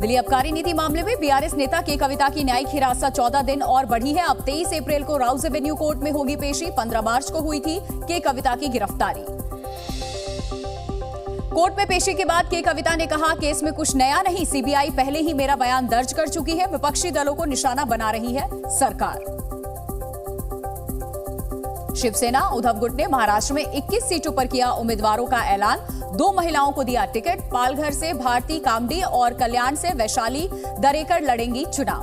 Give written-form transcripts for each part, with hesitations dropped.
दिल्ली आबकारी नीति मामले में बीआरएस नेता के कविता की न्यायिक हिरासत 14 दिन और बढ़ी है। अब 23 अप्रैल को राउज एवेन्यू कोर्ट में होगी पेशी। 15 मार्च को हुई थी के कविता की गिरफ्तारी। कोर्ट में पेशी के बाद के कविता ने कहा, केस में कुछ नया नहीं, सीबीआई पहले ही मेरा बयान दर्ज कर चुकी है। विपक्षी दलों को निशाना बना रही है सरकार। शिवसेना उद्धव गुट ने महाराष्ट्र में 21 सीटों पर किया उम्मीदवारों का ऐलान। 2 महिलाओं को दिया टिकट। पालघर से भारती कामडी और कल्याण से वैशाली दरेकर लड़ेंगी चुनाव।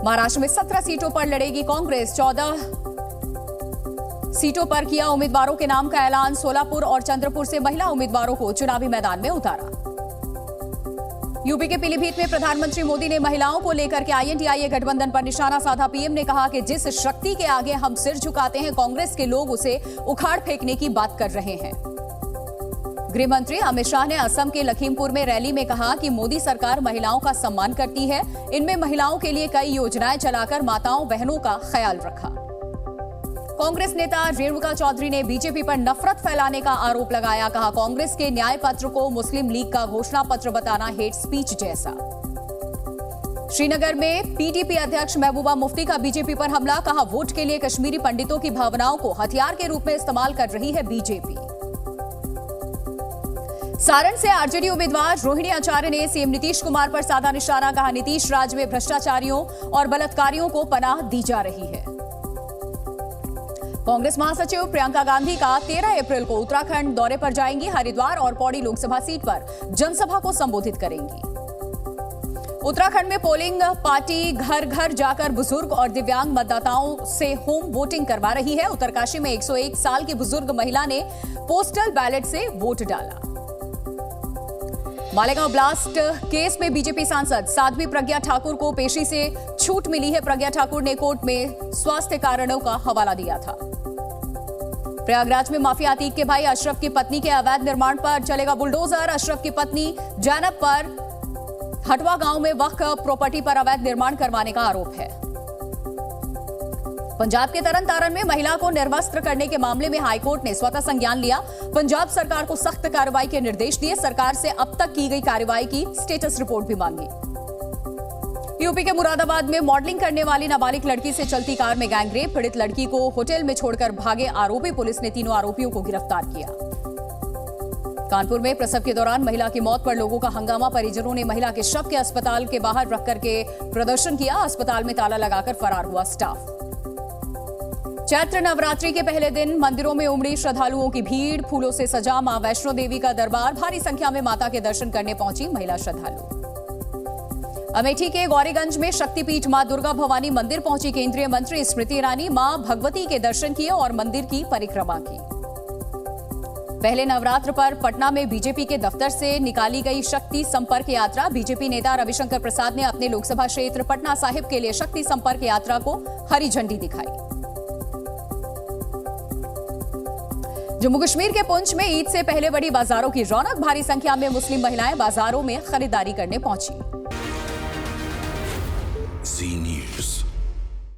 महाराष्ट्र में 17 सीटों पर लड़ेगी कांग्रेस। 14 सीटों पर किया उम्मीदवारों के नाम का ऐलान। सोलापुर और चंद्रपुर से महिला उम्मीदवारों को चुनावी मैदान में उतारा। यूपी के पीलीभीत में प्रधानमंत्री मोदी ने महिलाओं को लेकर के आईएनडीआईए गठबंधन पर निशाना साधा। पीएम ने कहा कि जिस शक्ति के आगे हम सिर झुकाते हैं, कांग्रेस के लोग उसे उखाड़ फेंकने की बात कर रहे हैं। गृह मंत्री अमित शाह ने असम के लखीमपुर में रैली में कहा कि मोदी सरकार महिलाओं का सम्मान करती है। इनमें महिलाओं के लिए कई योजनाएं चलाकर माताओं बहनों का ख्याल रखा। कांग्रेस नेता रेणुका चौधरी ने बीजेपी पर नफरत फैलाने का आरोप लगाया। कहा, कांग्रेस के न्याय पत्र को मुस्लिम लीग का घोषणा पत्र बताना हेट स्पीच जैसा। श्रीनगर में पीडीपी अध्यक्ष महबूबा मुफ्ती का बीजेपी पर हमला। कहा, वोट के लिए कश्मीरी पंडितों की भावनाओं को हथियार के रूप में इस्तेमाल कर रही है बीजेपी। सारण से आरजेडी उम्मीदवार रोहिणी आचार्य ने सीएम नीतीश कुमार पर साधा निशाना। कहा, नीतीश राज में भ्रष्टाचारियों और बलात्कारियों को पनाह दी जा रही है। कांग्रेस महासचिव प्रियंका गांधी का 13 अप्रैल को उत्तराखंड दौरे पर जाएंगी। हरिद्वार और पौड़ी लोकसभा सीट पर जनसभा को संबोधित करेंगी। उत्तराखंड में पोलिंग पार्टी घर घर जाकर बुजुर्ग और दिव्यांग मतदाताओं से होम वोटिंग करवा रही है। उत्तरकाशी में 101 साल की बुजुर्ग महिला ने पोस्टल बैलेट से वोट डाला। मालेगांव ब्लास्ट केस में बीजेपी सांसद साध्वी प्रज्ञा ठाकुर को पेशी से छूट मिली है। प्रज्ञा ठाकुर ने कोर्ट में स्वास्थ्य कारणों का हवाला दिया था। प्रयागराज में माफिया अतीक के भाई अशरफ की पत्नी के अवैध निर्माण पर चलेगा बुलडोजर। अशरफ की पत्नी जैनब पर हटवा गांव में वक्फ प्रॉपर्टी पर अवैध निर्माण करवाने का आरोप है। पंजाब के तरन तारण में महिला को निर्वस्त्र करने के मामले में हाईकोर्ट ने स्वतः संज्ञान लिया। पंजाब सरकार को सख्त कार्रवाई के निर्देश दिए। सरकार से अब तक की गई कार्रवाई की स्टेटस रिपोर्ट भी मांगी। यूपी के मुरादाबाद में मॉडलिंग करने वाली नाबालिग लड़की से चलती कार में गैंगरेप। पीड़ित लड़की को होटल में छोड़कर भागे आरोपी। पुलिस ने तीनों आरोपियों को गिरफ्तार किया। कानपुर में प्रसव के दौरान महिला की मौत पर लोगों का हंगामा। परिजनों ने महिला के शव के अस्पताल के बाहर रख करके प्रदर्शन किया। अस्पताल में ताला लगाकर फरार हुआ स्टाफ। चैत्र नवरात्रि के पहले दिन मंदिरों में उमड़ी श्रद्धालुओं की भीड़। फूलों से सजा मां वैष्णो देवी का दरबार। भारी संख्या में माता के दर्शन करने पहुंची महिला श्रद्धालु। अमेठी के गौरीगंज में शक्तिपीठ मां दुर्गा भवानी मंदिर पहुंची केंद्रीय मंत्री स्मृति ईरानी। मां भगवती के दर्शन किए और मंदिर की परिक्रमा की। पहले नवरात्र पर पटना में बीजेपी के दफ्तर से निकाली गई शक्ति संपर्क यात्रा। बीजेपी नेता रविशंकर प्रसाद ने अपने लोकसभा क्षेत्र पटना साहिब के लिए शक्ति संपर्क यात्रा को हरी झंडी दिखाई। जम्मू कश्मीर के पुंछ में ईद से पहले बड़ी बाजारों की रौनक। भारी संख्या में मुस्लिम महिलाएं बाजारों में खरीदारी करने पहुंची।